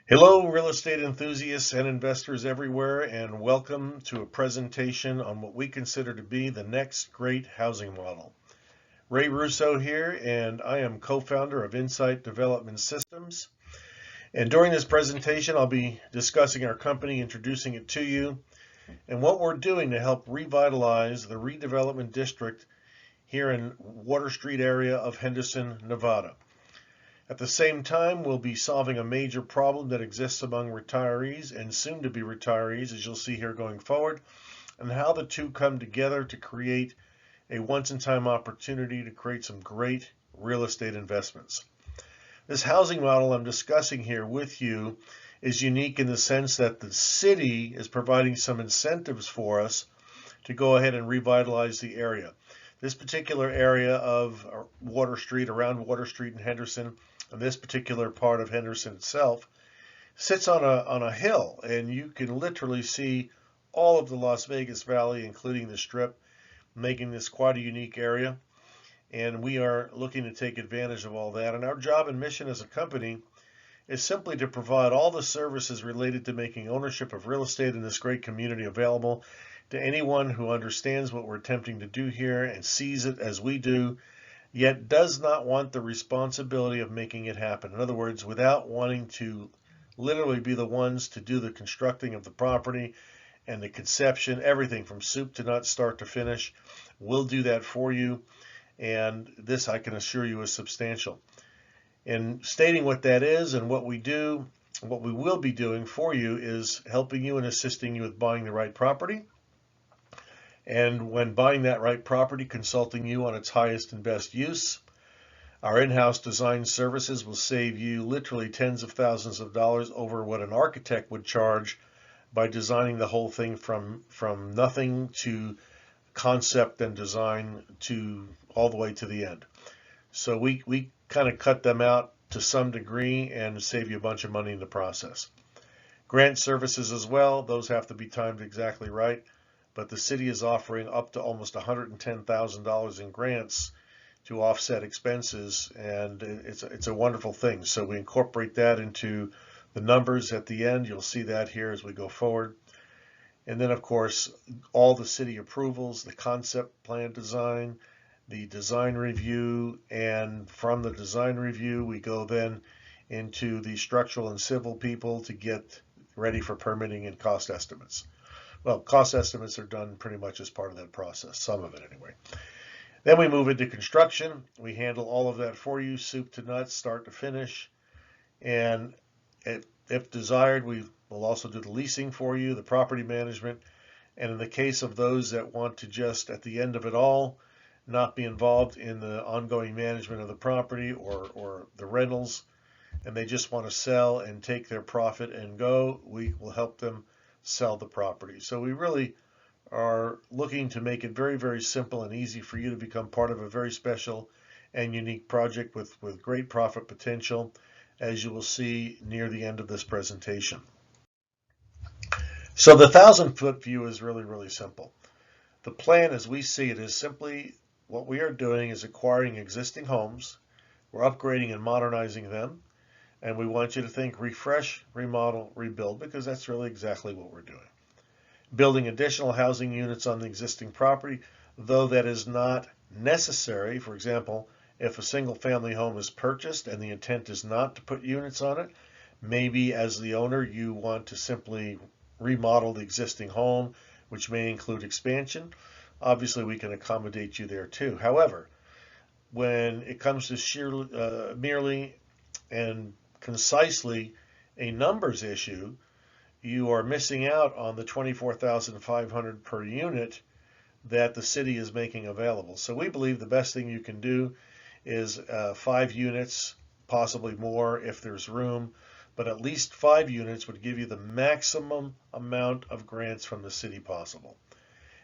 Hello, real estate enthusiasts and investors everywhere, and welcome to a presentation on what we consider to be the next great housing model. Ray Russo here, and I am co-founder of Insight Development Systems. And during this presentation, I'll be discussing our company, introducing it to you, and what we're doing to help revitalize the redevelopment district here in Water Street area of Henderson, Nevada. At the same time, we'll be solving a major problem that exists among retirees and soon to be retirees, as you'll see here going forward, and how the two come together to create a once-in-time opportunity to create some great real estate investments. This housing model I'm discussing here with you is unique in the sense that the city is providing some incentives for us to go ahead and revitalize the area. This particular area of Water Street, around Water Street in Henderson, and this particular part of Henderson itself, sits on a hill, and you can literally see all of the Las Vegas Valley, including the Strip, making this quite a unique area. And we are looking to take advantage of all that. And our job and mission as a company is simply to provide all the services related to making ownership of real estate in this great community available to anyone who understands what we're attempting to do here and sees it as we do, yet does not want the responsibility of making it happen. In other words, without wanting to literally be the ones to do the constructing of the property and the conception, everything from soup to nuts, start to finish. We'll do that for you, and this, I can assure you, is substantial. In stating what that is and what we do, what we will be doing for you is helping you and assisting you with buying the right property, and when buying that right property, consulting you on its highest and best use. Our in-house design services will save you literally tens of thousands of dollars over what an architect would charge by designing the whole thing from nothing to concept and design to all the way to the end. So we kind of cut them out to some degree and save you a bunch of money in the process. Grant services as well, those have to be timed exactly right, but the city is offering up to almost $110,000 in grants to offset expenses, and it's a wonderful thing. So we incorporate that into the numbers at the end. You'll see that here as we go forward. And then, of course, all the city approvals, the concept plan design, the design review, and from the design review, we go then into the structural and civil people to get ready for permitting and cost estimates. Well, cost estimates are done pretty much as part of that process, some of it anyway. Then we move into construction. We handle all of that for you, soup to nuts, start to finish. And if desired, we will also do the leasing for you, the property management. And in the case of those that want to just, at the end of it all, not be involved in the ongoing management of the property or the rentals, and they just want to sell and take their profit and go, we will help them sell the property. So we really are looking to make it very, very simple and easy for you to become part of a very special and unique project with great profit potential, as you will see near the end of this presentation. So the 1,000-foot view is really, really simple. The plan as we see it is simply what we are doing is acquiring existing homes, we're upgrading and modernizing them, and we want you to think refresh, remodel, rebuild, because that's really exactly what we're doing. Building additional housing units on the existing property, though that is not necessary. For example, if a single family home is purchased and the intent is not to put units on it, maybe as the owner you want to simply remodel the existing home, which may include expansion. Obviously, we can accommodate you there too. However, when it comes to merely and concisely a numbers issue, you are missing out on the $24,500 per unit that the city is making available. So we believe the best thing you can do is 5 units, possibly more if there's room, but at least 5 units would give you the maximum amount of grants from the city possible.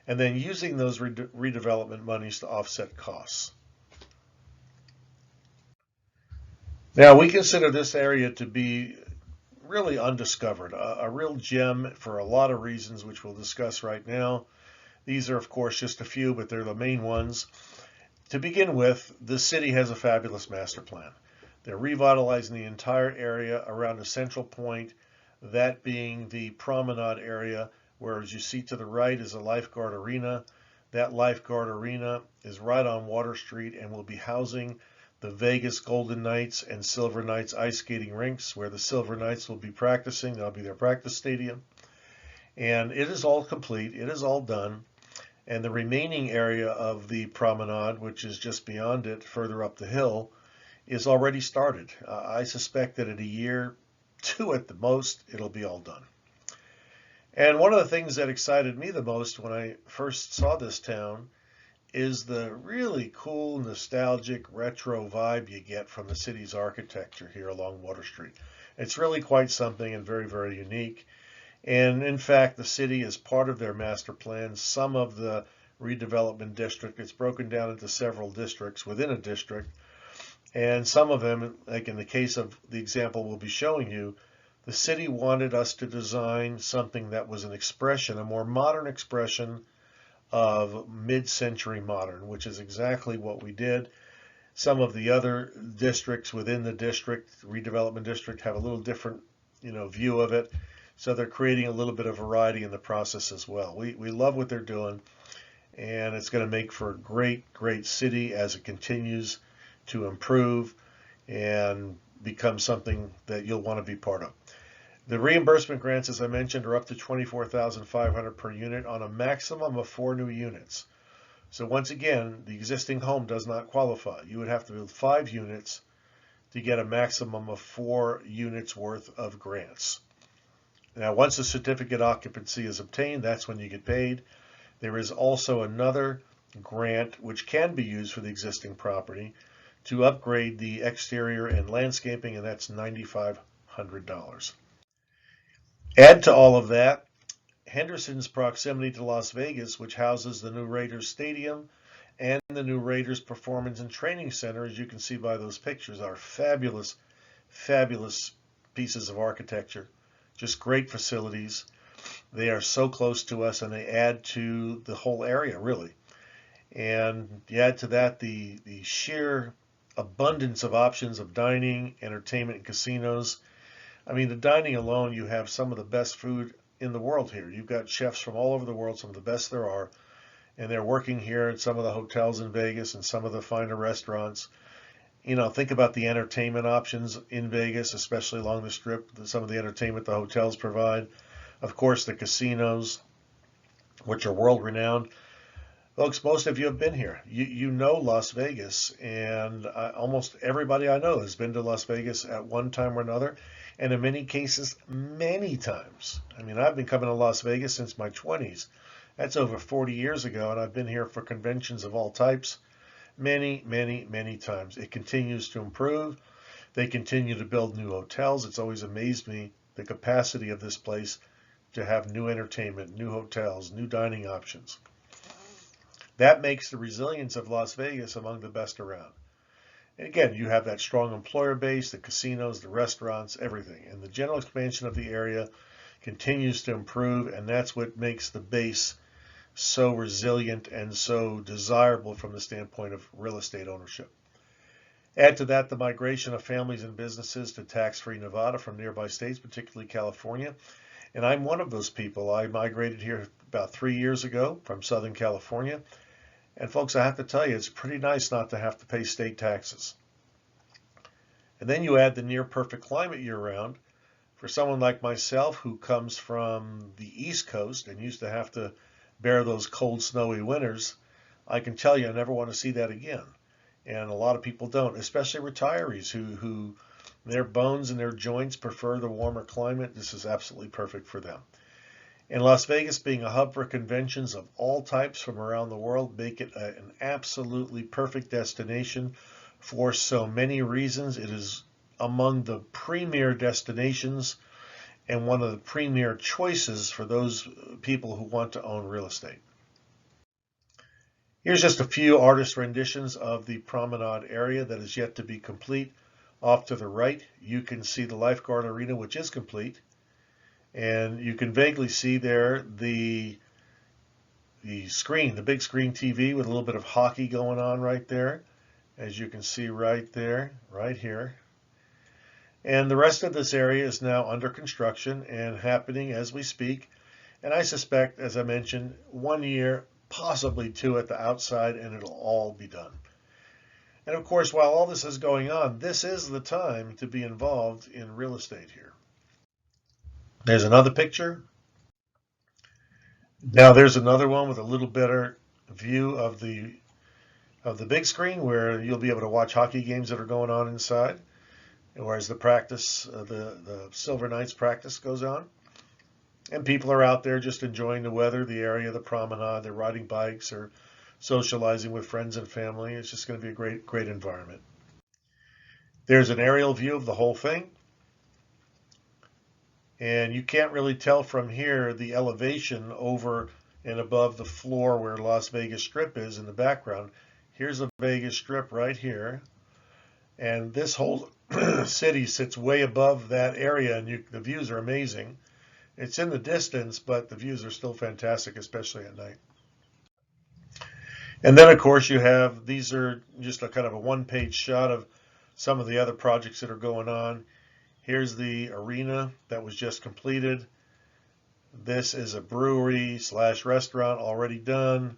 And then using those redevelopment monies to offset costs. Now, we consider this area to be really undiscovered, a real gem for a lot of reasons, which we'll discuss right now. These are, of course, just a few, but they're the main ones. To begin with, the city has a fabulous master plan. They're revitalizing the entire area around a central point, that being the promenade area, where as you see to the right is a lifeguard arena. That lifeguard arena is right on Water Street and will be housing the Vegas Golden Knights and Silver Knights ice skating rinks, where the Silver Knights will be practicing. That'll be their practice stadium. And it is all complete. It is all done. And the remaining area of the promenade, which is just beyond it, further up the hill, is already started. I suspect that in a year, 2 at the most, it'll be all done. And one of the things that excited me the most when I first saw this town is the really cool, nostalgic, retro vibe you get from the city's architecture here along Water Street. It's really quite something and very, very unique. And in fact, the city, as part of their master plan, some of the redevelopment district, it's broken down into several districts within a district. And some of them, like in the case of the example we'll be showing you, the city wanted us to design something that was an expression, a more modern expression of mid-century modern, which is exactly what we did. Some of the other districts within the district, redevelopment district, have a little different, view of it. So they're creating a little bit of variety in the process as well. We love what they're doing, and it's going to make for a great, great city as it continues to improve and become something that you'll want to be part of. The reimbursement grants, as I mentioned, are up to $24,500 per unit on a maximum of 4 new units. So once again, the existing home does not qualify. You would have to build 5 units to get a maximum of 4 units worth of grants. Now, once the certificate occupancy is obtained, that's when you get paid. There is also another grant which can be used for the existing property to upgrade the exterior and landscaping, and that's $9,500. Add to all of that Henderson's proximity to Las Vegas, which houses the new Raiders Stadium and the new Raiders Performance and Training Center, as you can see by those pictures, are fabulous, fabulous pieces of architecture. Just great facilities. They are so close to us, and they add to the whole area, really. And you add to that the sheer abundance of options of dining, entertainment, and casinos. I mean, the dining alone, you have some of the best food in the world here. You've got chefs from all over the world, some of the best there are, and they're working here at some of the hotels in Vegas and some of the finer restaurants. Think about the entertainment options in Vegas, especially along the Strip, some of the entertainment the hotels provide. Of course, the casinos, which are world-renowned. Folks, most of you have been here. You know Las Vegas, and almost everybody I know has been to Las Vegas at one time or another, and in many cases, many times. I mean, I've been coming to Las Vegas since my 20s. That's over 40 years ago, and I've been here for conventions of all types many, many, many times. It continues to improve. They continue to build new hotels. It's always amazed me, the capacity of this place to have new entertainment, new hotels, new dining options. That makes the resilience of Las Vegas among the best around. And again, you have that strong employer base, the casinos, the restaurants, everything. And the general expansion of the area continues to improve, and that's what makes the base so resilient and so desirable from the standpoint of real estate ownership. Add to that the migration of families and businesses to tax-free Nevada from nearby states, particularly California. And I'm one of those people. I migrated here about 3 years ago from Southern California. And folks, I have to tell you, it's pretty nice not to have to pay state taxes. And then you add the near perfect climate year-round. For someone like myself who comes from the East Coast and used to have to bear those cold, snowy winters, I can tell you I never want to see that again. And a lot of people don't, especially retirees who their bones and their joints prefer the warmer climate. This is absolutely perfect for them. And Las Vegas, being a hub for conventions of all types from around the world, make it an absolutely perfect destination for so many reasons. It is among the premier destinations and one of the premier choices for those people who want to own real estate. Here's just a few artist renditions of the promenade area that is yet to be complete. Off to the right, you can see the lifeguard arena, which is complete. And you can vaguely see there the screen, the big screen TV with a little bit of hockey going on right there. As you can see right there, right here. And the rest of this area is now under construction and happening as we speak. And I suspect, as I mentioned, 1 year, possibly 2 at the outside, and it'll all be done. And of course, while all this is going on, this is the time to be involved in real estate here. There's another picture. Now there's another one with a little better view of the big screen where you'll be able to watch hockey games that are going on inside, whereas the practice, the Silver Knights practice goes on. And people are out there just enjoying the weather, the area, the promenade. They're riding bikes or socializing with friends and family. It's just going to be a great, great environment. There's an aerial view of the whole thing. And you can't really tell from here the elevation over and above the floor where Las Vegas Strip is in the background. Here's the Vegas Strip right here. And this whole city sits way above that area, and the views are amazing. It's in the distance, but the views are still fantastic, especially at night. And then, of course, these are just a kind of a one-page shot of some of the other projects that are going on. Here's the arena that was just completed. This is a brewery/restaurant already done.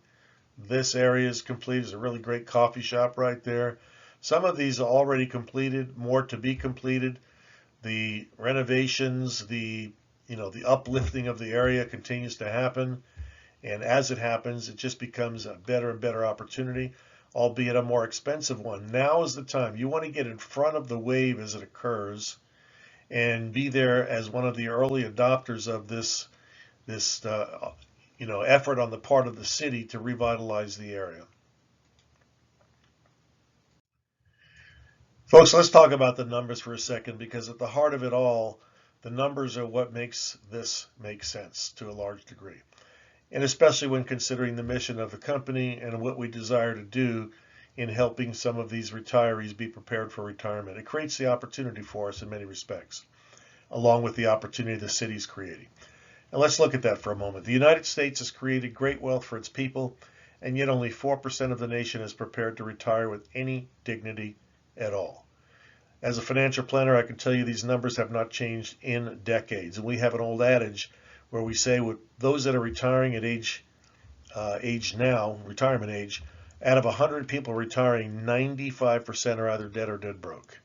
This area is complete. It's a really great coffee shop right there. Some of these are already completed, more to be completed. The renovations, the uplifting of the area continues to happen. And as it happens, it just becomes a better and better opportunity, albeit a more expensive one. Now is the time. You want to get in front of the wave as it occurs and be there as one of the early adopters of this effort on the part of the city to revitalize the area. Folks, let's talk about the numbers for a second, because at the heart of it all, the numbers are what makes this make sense to a large degree. And especially when considering the mission of the company and what we desire to do in helping some of these retirees be prepared for retirement. It creates the opportunity for us in many respects, along with the opportunity the city's creating. And let's look at that for a moment. The United States has created great wealth for its people, and yet only 4% of the nation is prepared to retire with any dignity at all. As a financial planner, I can tell you these numbers have not changed in decades. And we have an old adage where we say with those that are retiring at retirement age, out of 100 people retiring, 95% are either dead or dead broke.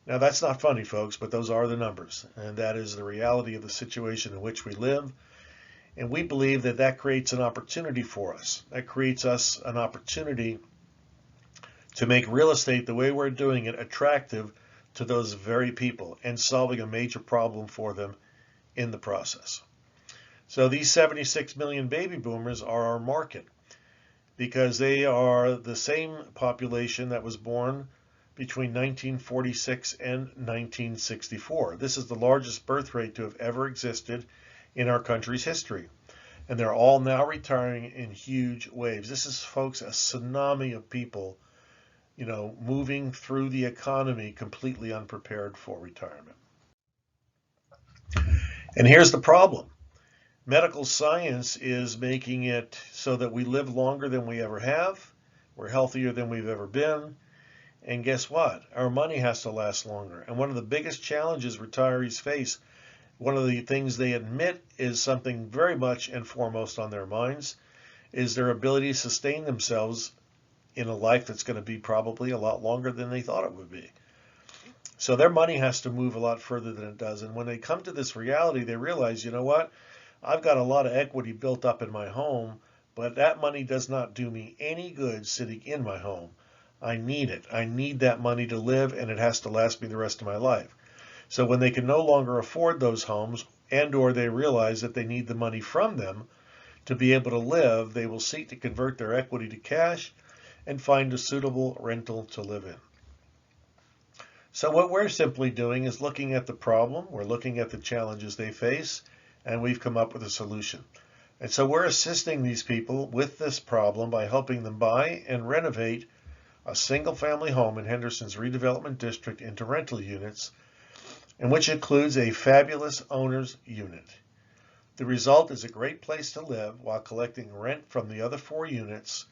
Now that's not funny, folks, but those are the numbers, and that is the reality of the situation in which we live. And we believe that that creates an opportunity for us. That creates us an opportunity to make real estate, the way we're doing it, attractive to those very people and solving a major problem for them in the process. So these 76 million baby boomers are our market, because they are the same population that was born between 1946 and 1964. This is the largest birth rate to have ever existed in our country's history. And they're all now retiring in huge waves. This is, folks, a tsunami of people, moving through the economy completely unprepared for retirement. And here's the problem. Medical science is making it so that we live longer than we ever have. We're healthier than we've ever been. And guess what? Our money has to last longer. And one of the biggest challenges retirees face, one of the things they admit is something very much and foremost on their minds, is their ability to sustain themselves in a life that's going to be probably a lot longer than they thought it would be. So their money has to move a lot further than it does. And when they come to this reality, they realize, you know what? I've got a lot of equity built up in my home, but that money does not do me any good sitting in my home. I need it. I need that money to live, and it has to last me the rest of my life. So when they can no longer afford those homes, and or they realize that they need the money from them to be able to live, they will seek to convert their equity to cash and find a suitable rental to live in. So what we're simply doing is looking at the problem, we're looking at the challenges they face, and we've come up with a solution. And so we're assisting these people with this problem by helping them buy and renovate a single-family home in Henderson's redevelopment district into rental units, and which includes a fabulous owner's unit. The result is a great place to live while collecting rent from the other 4 units,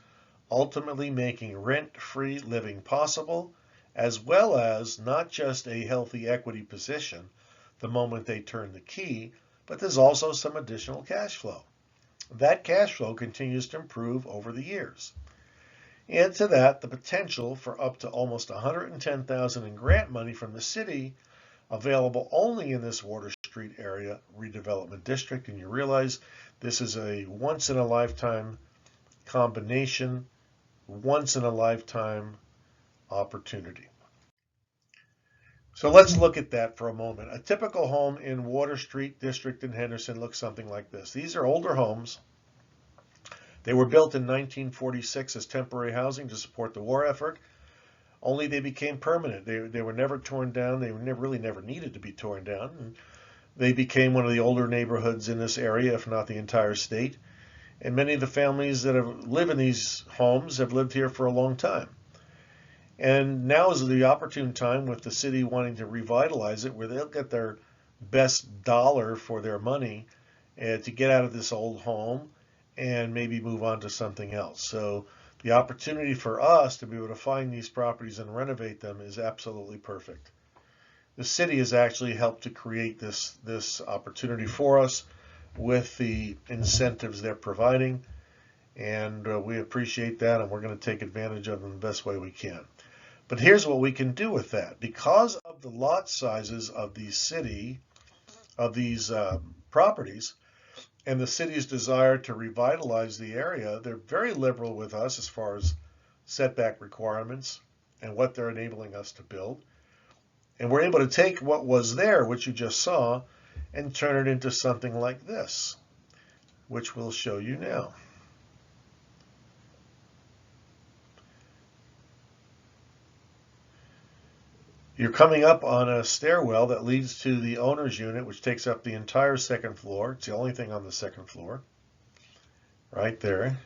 ultimately making rent-free living possible as well as not just a healthy equity position the moment they turn the key, but there's also some additional cash flow. That cash flow continues to improve over the years. Add to that the potential for up to almost $110,000 in grant money from the city, available only in this Water Street area redevelopment district, and you realize this is a once-in-a-lifetime combination, once-in-a-lifetime opportunity. So let's look at that for a moment. A typical home in Water Street district in Henderson looks something like this. These are older homes. They were built in 1946 as temporary housing to support the war effort. Only they became permanent. They were never torn down. They really never needed to be torn down. And they became one of the older neighborhoods in this area, if not the entire state. And many of the families that live in these homes have lived here for a long time. And now is the opportune time, with the city wanting to revitalize it, where they'll get their best dollar for their money to get out of this old home and maybe move on to something else. So the opportunity for us to be able to find these properties and renovate them is absolutely perfect. The city has actually helped to create this opportunity for us with the incentives they're providing, and we appreciate that, and we're going to take advantage of them the best way we can. But here's what we can do with that. Because of the lot sizes of these properties, and the city's desire to revitalize the area, they're very liberal with us as far as setback requirements and what they're enabling us to build. And we're able to take what was there, which you just saw, and turn it into something like this, which we'll show you now. You're coming up on a stairwell that leads to the owner's unit, which takes up the entire second floor. It's the only thing on the second floor, right there.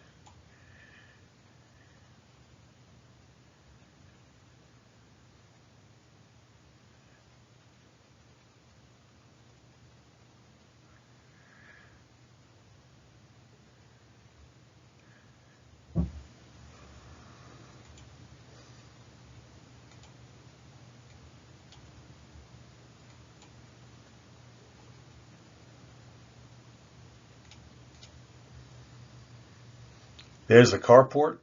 There's the carport.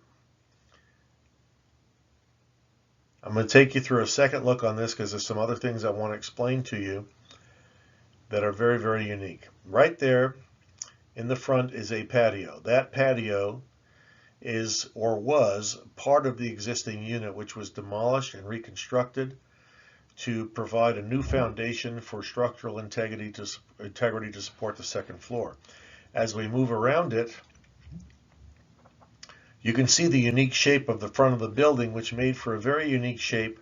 I'm going to take you through a second look on this because there's some other things I want to explain to you that are very, very unique. Right there in the front is a patio. That patio is, or was, part of the existing unit, which was demolished and reconstructed to provide a new foundation for structural integrity to support the second floor. As we move around it, you can see the unique shape of the front of the building, which made for a very unique shape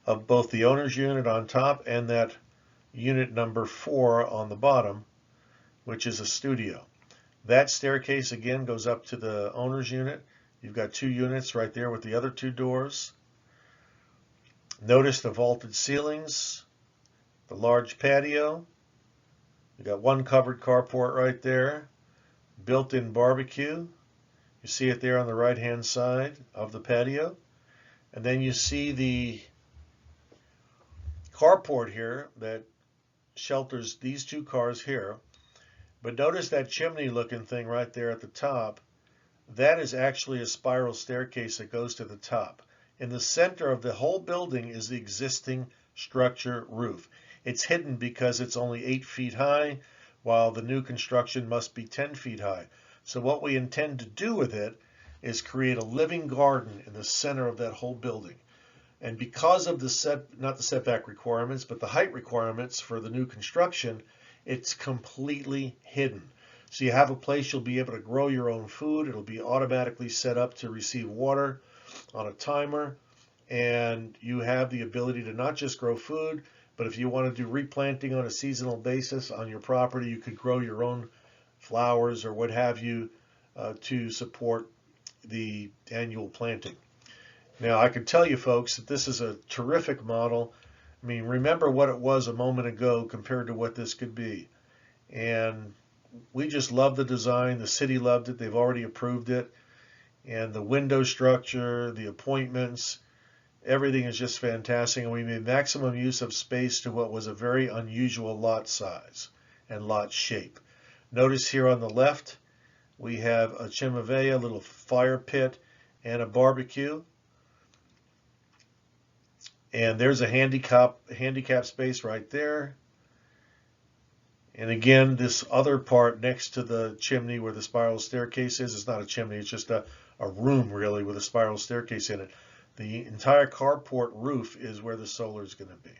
of both the owner's unit on top and that unit number 4 on the bottom, which is a studio. That staircase again goes up to the owner's unit. You've got 2 units right there with the other 2 doors. Notice the vaulted ceilings, the large patio. You've got 1 covered carport right there, built-in barbecue. You see it there on the right-hand side of the patio. And then you see the carport here that shelters these 2 cars here. But notice that chimney-looking thing right there at the top. That is actually a spiral staircase that goes to the top. In the center of the whole building is the existing structure roof. It's hidden because it's only 8 feet high, while the new construction must be 10 feet high. So what we intend to do with it is create a living garden in the center of that whole building. And because of not the setback requirements, but the height requirements for the new construction, it's completely hidden. So you have a place you'll be able to grow your own food. It'll be automatically set up to receive water on a timer. And you have the ability to not just grow food, but if you want to do replanting on a seasonal basis on your property, you could grow your own flowers or what have you to support the annual planting. Now, I can tell you folks that this is a terrific model. I mean, remember what it was a moment ago compared to what this could be. And we just love the design. The city loved it. They've already approved it. And the window structure, the appointments, Everything is just fantastic, and we made maximum use of space to what was a very unusual lot size and lot shape. Notice here on the left, we have a chimovea, a little fire pit, and a barbecue. And there's a handicap space right there. And again, this other part next to the chimney where the spiral staircase is not a chimney, it's just a room really with a spiral staircase in it. The entire carport roof is where the solar is going to be.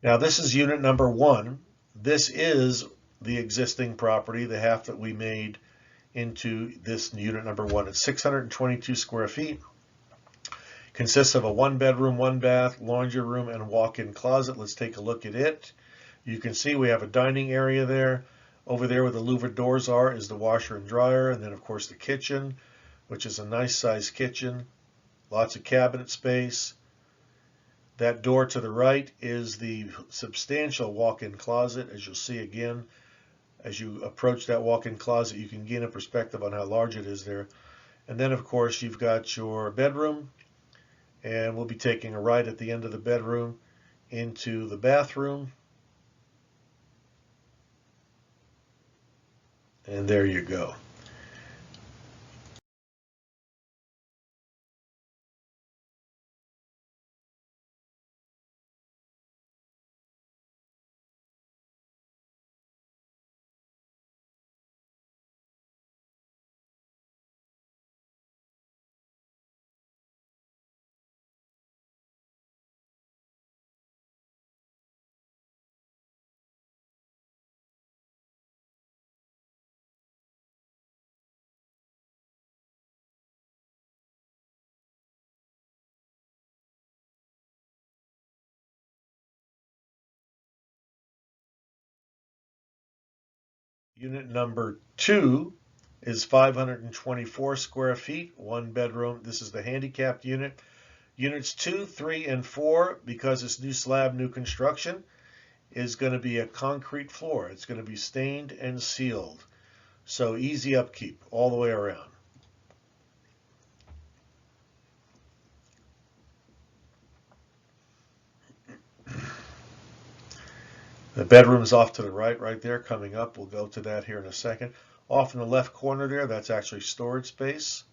Now this is unit number 1. This is the existing property, the half that we made into this unit number 1. It's 622 square feet. Consists of a 1-bedroom, 1-bath, laundry room, and walk-in closet. Let's take a look at it. You can see we have a dining area there. Over there where the louvered doors are is the washer and dryer, and then of course the kitchen, which is a nice sized kitchen. Lots of cabinet space. That door to the right is the substantial walk-in closet. As you'll see again, as you approach that walk-in closet, you can gain a perspective on how large it is there. And then of course you've got your bedroom, and we'll be taking a right at the end of the bedroom into the bathroom. And there you go. Unit number 2 is 524 square feet, 1 bedroom. This is the handicapped unit. Units 2, 3, and 4, because it's new slab, new construction, is going to be a concrete floor. It's going to be stained and sealed. So easy upkeep all the way around. The bedroom's off to the right there, coming up. We'll go to that here in a second. Off in the left corner there, that's actually storage space.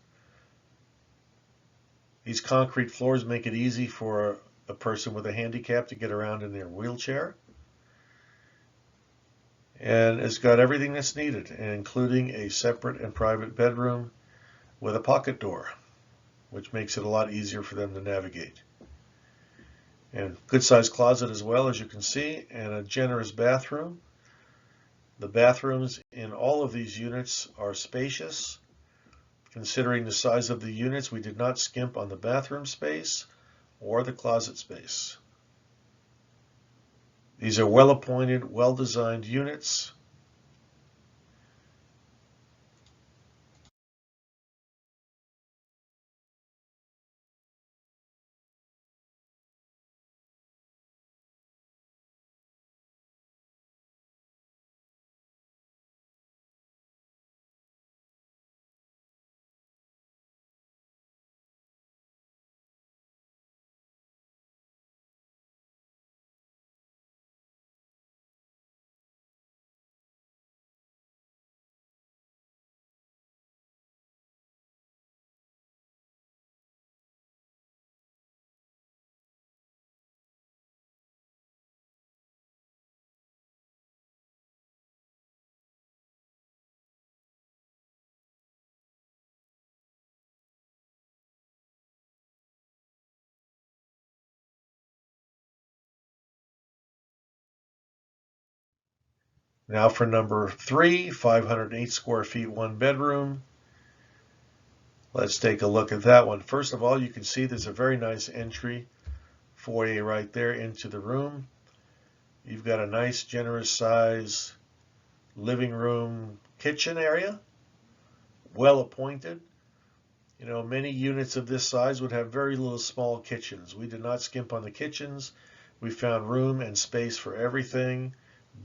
These concrete floors make it easy for a person with a handicap to get around in their wheelchair. And it's got everything that's needed, including a separate and private bedroom with a pocket door, which makes it a lot easier for them to navigate. And good sized closet as well, as you can see, and a generous bathroom. The bathrooms in all of these units are spacious. Considering the size of the units, we did not skimp on the bathroom space or the closet space. These are well appointed, well designed units. Now for number 3, 508 square feet, 1 bedroom. Let's take a look at that one. First of all, you can see there's a very nice entry foyer right there into the room. You've got a nice generous size living room kitchen area, well appointed. You know, many units of this size would have very little small kitchens. We did not skimp on the kitchens. We found room and space for everything.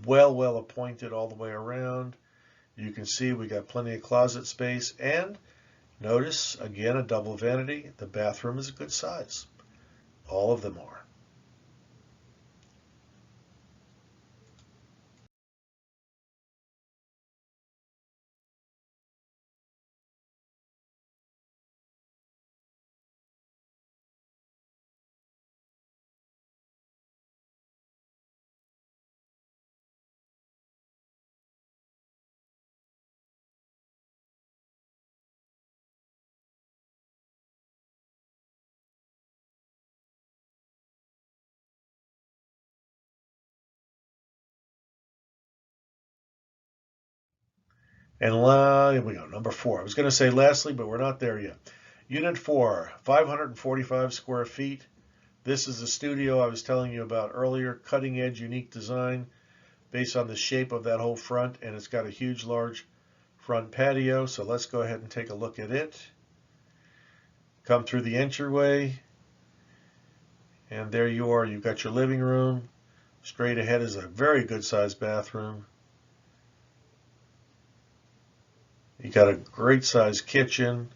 Well appointed all the way around. You can see we got plenty of closet space, and notice again a double vanity. The bathroom is a good size. All of them are. And here we go, number 4. I was going to say lastly, but we're not there yet. Unit 4, 545 square feet. This is the studio I was telling you about earlier. Cutting edge, unique design based on the shape of that whole front, and it's got a huge, large front patio. So let's go ahead and take a look at it. Come through the entryway, and there you are. You've got your living room. Straight ahead is a very good sized bathroom. You got a great sized kitchen,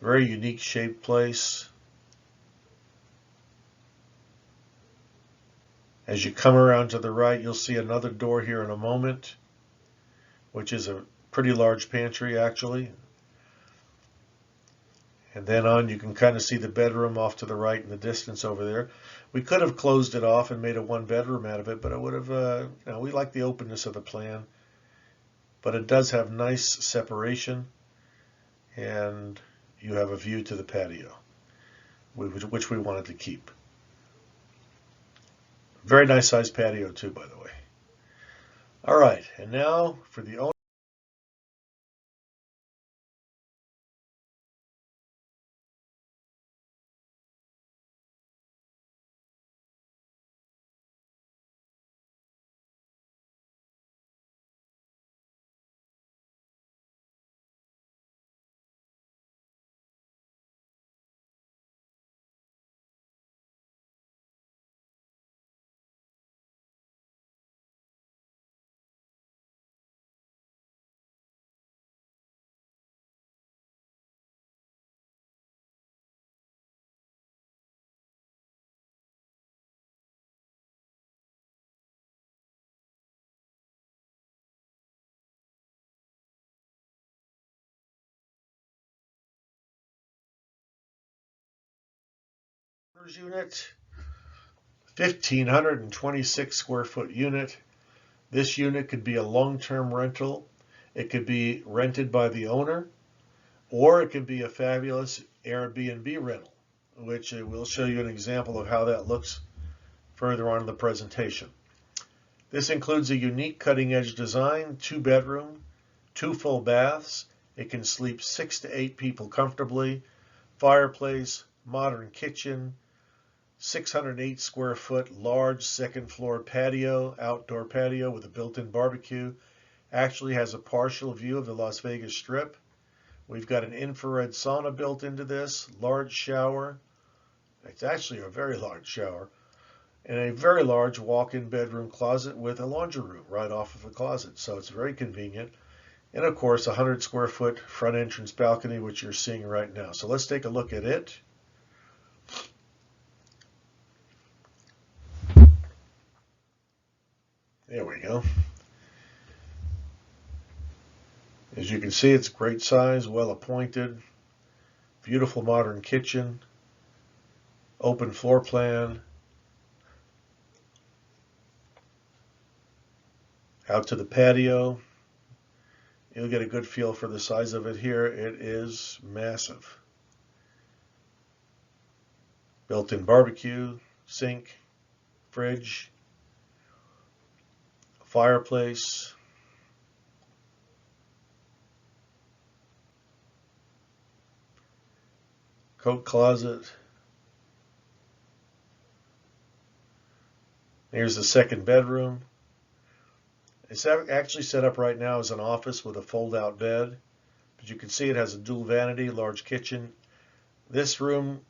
very unique shaped place. As you come around to the right, you'll see another door here in a moment, which is a pretty large pantry actually. And then on, you can kind of see the bedroom off to the right in the distance over there. We could have closed it off and made a 1-bedroom out of it, but it would have, we like the openness of the plan. But it does have nice separation, and you have a view to the patio, which we wanted to keep. Very nice sized patio too, by the way. All right, and now for the owner. Unit, 1,526 square foot unit. This unit could be a long-term rental. It could be rented by the owner, or it could be a fabulous Airbnb rental, which we'll show you an example of how that looks further on in the presentation. This includes a unique cutting-edge design, 2-bedroom, 2 full baths. It can sleep 6 to 8 people comfortably. Fireplace, modern kitchen, 608 square foot large 2nd floor patio, outdoor patio with a built-in barbecue. Actually has a partial view of the Las Vegas Strip. We've got an infrared sauna built into this, large shower. It's actually a very large shower. And a very large walk-in bedroom closet with a laundry room right off of the closet. So it's very convenient. And of course, a 100 square foot front entrance balcony, which you're seeing right now. So let's take a look at it. There we go. As you can see, it's great size, well appointed, beautiful modern kitchen, open floor plan, out to the patio. You'll get a good feel for the size of it here. It is massive. Built-in barbecue, sink, fridge, fireplace, coat closet. Here's the 2nd bedroom. It's actually set up right now as an office with a fold-out bed, but you can see it has a dual vanity, large kitchen. This room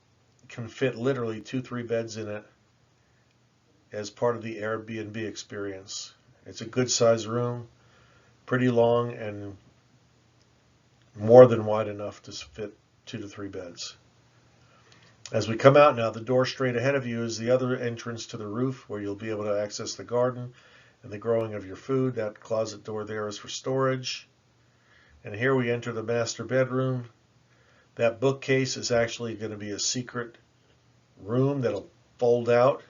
can fit literally 2-3 beds in it. as part of the Airbnb experience. It's a good sized room, pretty long, and more than wide enough to fit 2 to 3 beds. As we come out now, the door straight ahead of you is the other entrance to the roof where you'll be able to access the garden and the growing of your food. That closet door there is for storage. And here we enter the master bedroom. That bookcase is actually going to be a secret room that'll fold out.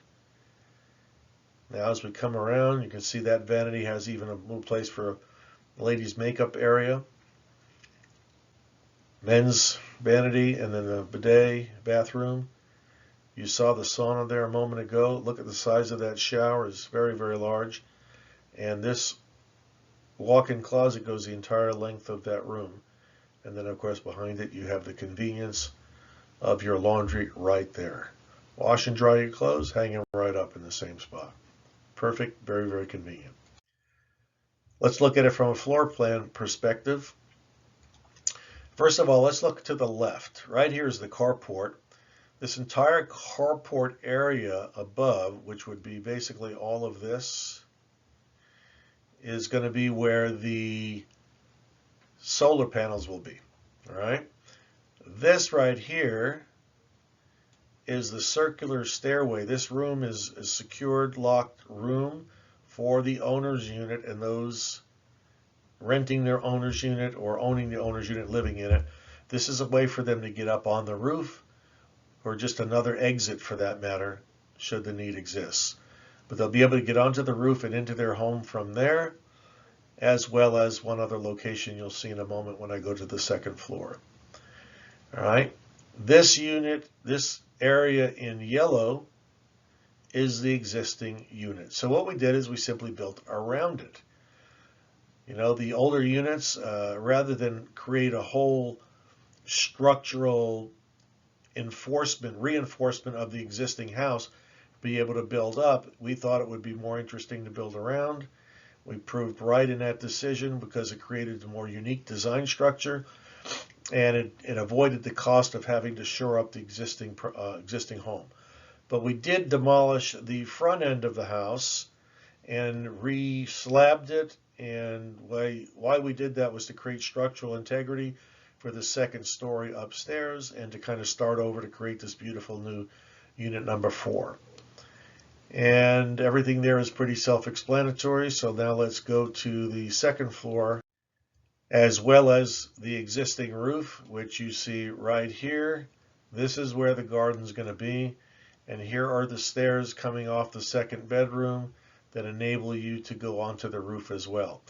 Now as we come around, you can see that vanity has even a little place for a ladies' makeup area. Men's vanity, and then the bidet bathroom. You saw the sauna there a moment ago. Look at the size of that shower. It's very, very large. And this walk-in closet goes the entire length of that room. And then, of course, behind it, you have the convenience of your laundry right there. Wash and dry your clothes, hanging right up in the same spot. Perfect, very, very convenient. Let's look at it from a floor plan perspective. First of all, let's look to the left. Right here is the carport. This entire carport area above, which would be basically all of this, is going to be where the solar panels will be. All right. This right here is the circular stairway. This room is a secured, locked room for the owner's unit and those renting their owner's unit or owning the owner's unit, living in it. This is a way for them to get up on the roof, or just another exit for that matter, should the need exist. But they'll be able to get onto the roof and into their home from there, as well as one other location you'll see in a moment when I go to the second floor. All right. This unit, this area in yellow, is the existing unit. So what we did is we simply built around it. You know, the older units, rather than create a whole structural reinforcement of the existing house, be able to build up, we thought it would be more interesting to build around. We proved right in that decision because it created a more unique design structure, and it avoided the cost of having to shore up the existing home. But we did demolish the front end of the house and re-slabbed it. And why we did that was to create structural integrity for the second story upstairs and to kind of start over to create this beautiful new unit number 4. And everything there is pretty self-explanatory. So now let's go to the second floor, as well as the existing roof, which you see right here. This is where the garden's going to be. And here are the stairs coming off the second bedroom that enable you to go onto the roof as well.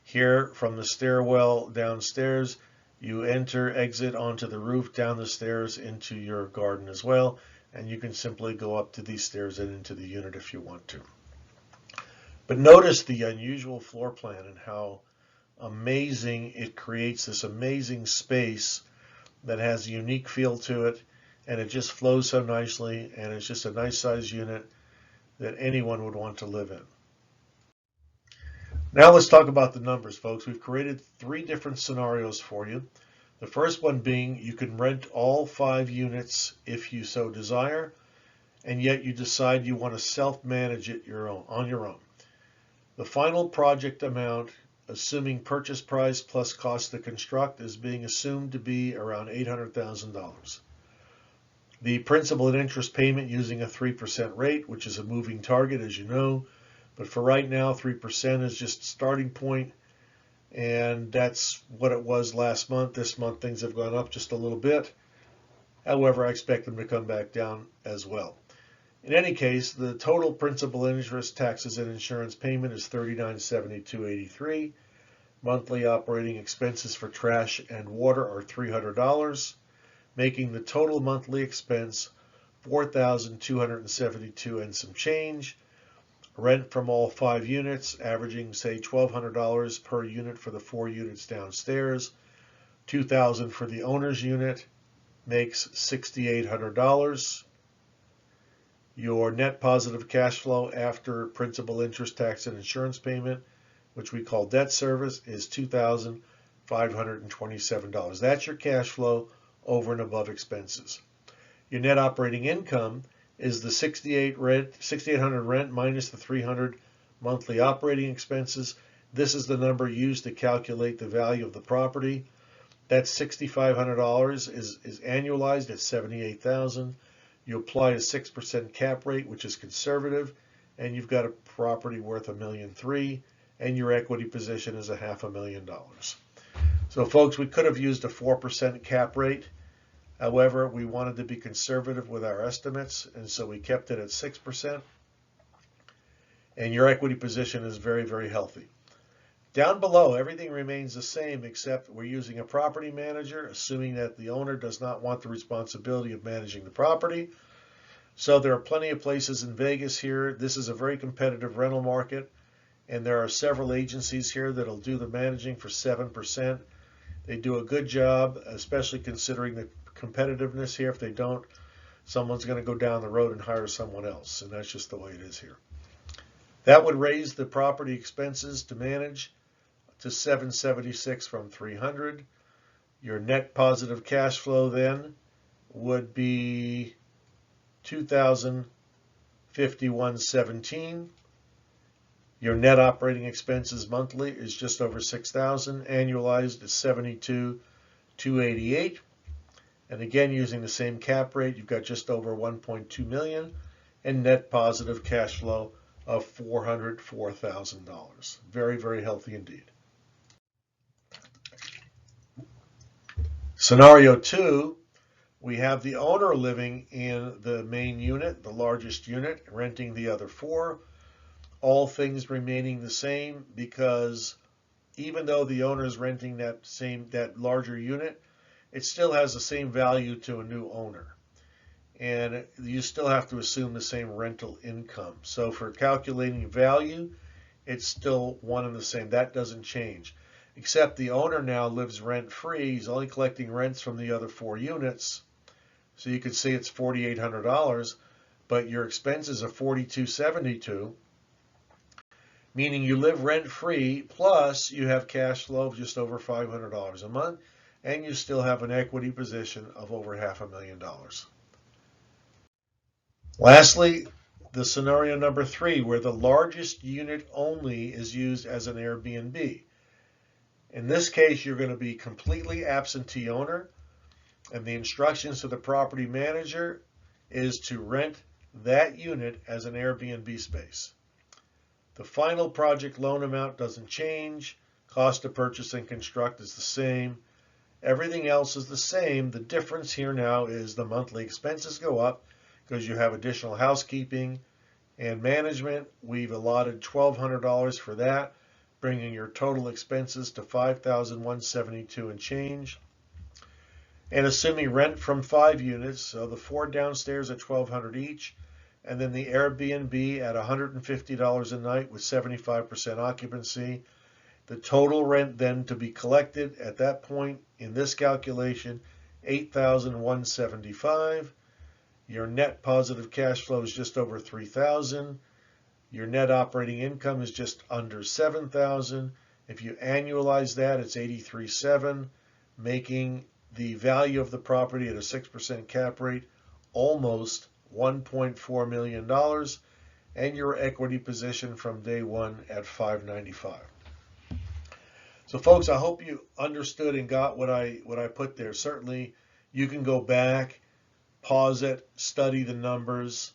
Here from the stairwell downstairs, you exit onto the roof, down the stairs into your garden as well, and you can simply go up to these stairs and into the unit if you want to. But notice the unusual floor plan and how amazing it creates, this amazing space that has a unique feel to it, and it just flows so nicely, and it's just a nice size unit that anyone would want to live in. Now let's talk about the numbers, folks. We've created 3 different scenarios for you. The first one being you can rent all 5 units if you so desire, and yet you decide you want to self-manage it on your own. The final project amount, assuming purchase price plus cost to construct, is being assumed to be around $800,000. The principal and interest payment using a 3% rate, which is a moving target, as you know. But for right now, 3% is just a starting point, and that's what it was last month. This month, things have gone up just a little bit. However, I expect them to come back down as well. In any case, the total principal, interest, taxes, and insurance payment is $3972.83. Monthly operating expenses for trash and water are $300, making the total monthly expense $4,272 and some change. Rent from all 5 units, averaging, say, $1,200 per unit for the 4 units downstairs. $2,000 for the owner's unit makes $6,800. Your net positive cash flow after principal, interest, tax, and insurance payment, which we call debt service, is $2,527. That's your cash flow over and above expenses. Your net operating income is the 6,800 rent minus the 300 monthly operating expenses. This is the number used to calculate the value of the property. That $6,500 is annualized at $78,000. You apply a 6% cap rate, which is conservative, and you've got a property worth $1.3 million, and your equity position is $500,000. So folks, we could have used a 4% cap rate. However, we wanted to be conservative with our estimates, and so we kept it at 6%. And your equity position is very, very healthy. Down below, everything remains the same except we're using a property manager, assuming that the owner does not want the responsibility of managing the property. So there are plenty of places in Vegas here. This is a very competitive rental market, and there are several agencies here that'll do the managing for 7%. They do a good job, especially considering the competitiveness here. If they don't, someone's going to go down the road and hire someone else, and that's just the way it is here. That would raise the property expenses to manage to $776 from $300. Your net positive cash flow then would be $2,051.17. Your net operating expenses monthly is just over $6,000. Annualized is $72,288. And again, using the same cap rate, you've got just over $1.2 million and net positive cash flow of $404,000. Very, very healthy indeed. Scenario 2, we have the owner living in the main unit, the largest unit, renting the other 4. All things remaining the same, because even though the owner is renting that larger unit, it still has the same value to a new owner. And you still have to assume the same rental income. So for calculating value, it's still one and the same. That doesn't change. Except the owner now lives rent-free. He's only collecting rents from the other 4 units. So you could see it's $4,800, but your expenses are $4,272, meaning you live rent-free, plus you have cash flow of just over $500 a month, and you still have an equity position of over $500,000. Lastly, the scenario number 3, where the largest unit only is used as an Airbnb. In this case, you're going to be completely absentee owner, and the instructions to the property manager is to rent that unit as an Airbnb space. The final project loan amount doesn't change. Cost to purchase and construct is the same. Everything else is the same. The difference here now is the monthly expenses go up because you have additional housekeeping and management. We've allotted $1,200 for that, bringing your total expenses to $5,172 and change. And assuming rent from 5 units, so the 4 downstairs at $1,200 each, and then the Airbnb at $150 a night with 75% occupancy. The total rent then to be collected at that point in this calculation, $8,175. Your net positive cash flow is just over $3,000. Your net operating income is just under $7,000. If you annualize that, it's $83,700, making the value of the property at a 6% cap rate almost $1.4 million, and your equity position from day one at $595. So folks, I hope you understood and got what I put there. Certainly you can go back, pause it, study the numbers,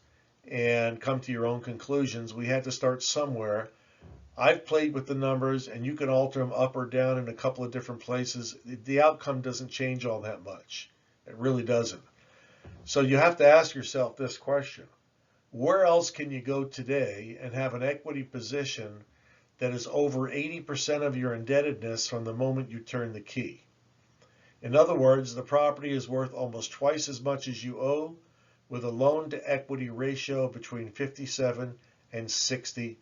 and come to your own conclusions. We had to start somewhere. I've played with the numbers, and you can alter them up or down in a couple of different places. The outcome doesn't change all that much. It really doesn't. So you have to ask yourself this question: where else can you go today and have an equity position that is over 80% of your indebtedness from the moment you turn the key? In other words, the property is worth almost twice as much as you owe, with a loan to equity ratio between 57 and 60%.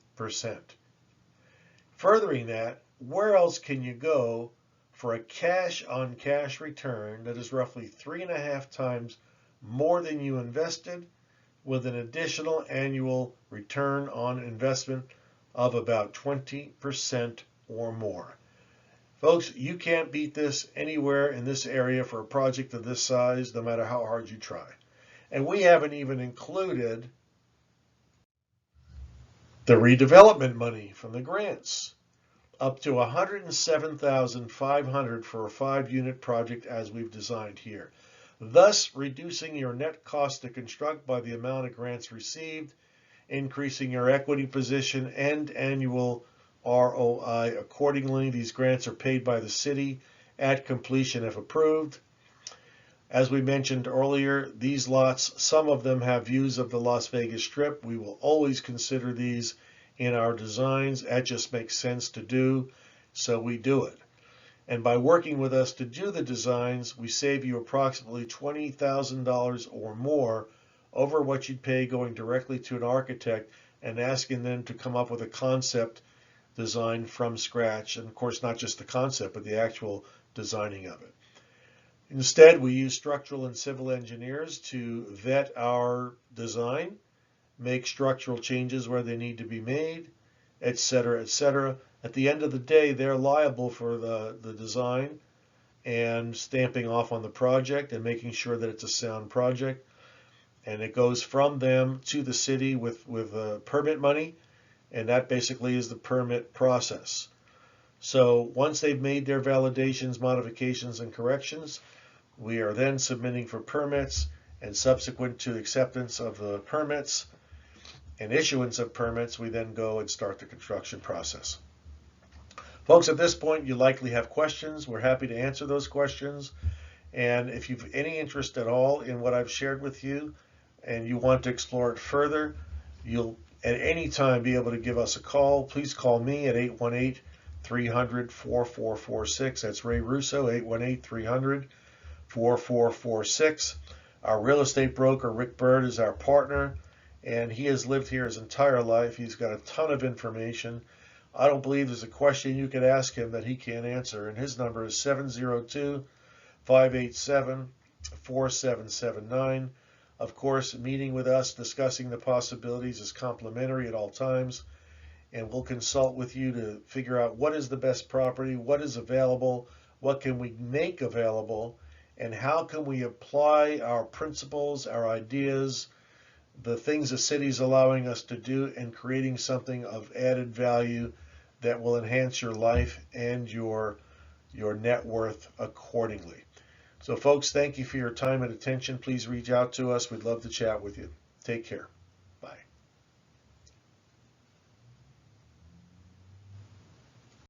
Furthering that, where else can you go for a cash on cash return that is roughly 3.5 times more than you invested, with an additional annual return on investment of about 20% or more? Folks, you can't beat this anywhere in this area for a project of this size, no matter how hard you try. And we haven't even included the redevelopment money from the grants, up to $107,500 for a 5-unit project as we've designed here, thus reducing your net cost to construct by the amount of grants received, increasing your equity position and annual ROI accordingly. These grants are paid by the city at completion if approved. As we mentioned earlier, these lots, some of them have views of the Las Vegas Strip. We will always consider these in our designs. That just makes sense to do, so we do it. And by working with us to do the designs, we save you approximately $20,000 or more over what you'd pay going directly to an architect and asking them to come up with a concept design from scratch. And of course, not just the concept, but the actual designing of it. Instead, we use structural and civil engineers to vet our design, make structural changes where they need to be made, etc., etc. At the end of the day, they're liable for the design and stamping off on the project and making sure that it's a sound project. And it goes from them to the city with permit money, and that basically is the permit process. So once they've made their validations, modifications, and corrections, we are then submitting for permits, and subsequent to acceptance of the permits and issuance of permits, we then go and start the construction process. Folks, at this point, you likely have questions. We're happy to answer those questions. And if you've any interest at all in what I've shared with you and you want to explore it further, you'll at any time be able to give us a call. Please call me at 818-300-4446. That's Ray Russo, 818-300-4446. Our real estate broker, Rick Bird, is our partner, and he has lived here his entire life. He's got a ton of information. I don't believe there's a question you could ask him that he can't answer, and his number is 702-587-4779. Of course, meeting with us, discussing the possibilities is complimentary at all times, and we'll consult with you to figure out what is the best property, what is available, what can we make available, and how can we apply our principles, our ideas, the things the city's allowing us to do, and creating something of added value that will enhance your life and your net worth accordingly. So folks, thank you for your time and attention. Please reach out to us. We'd love to chat with you. Take care.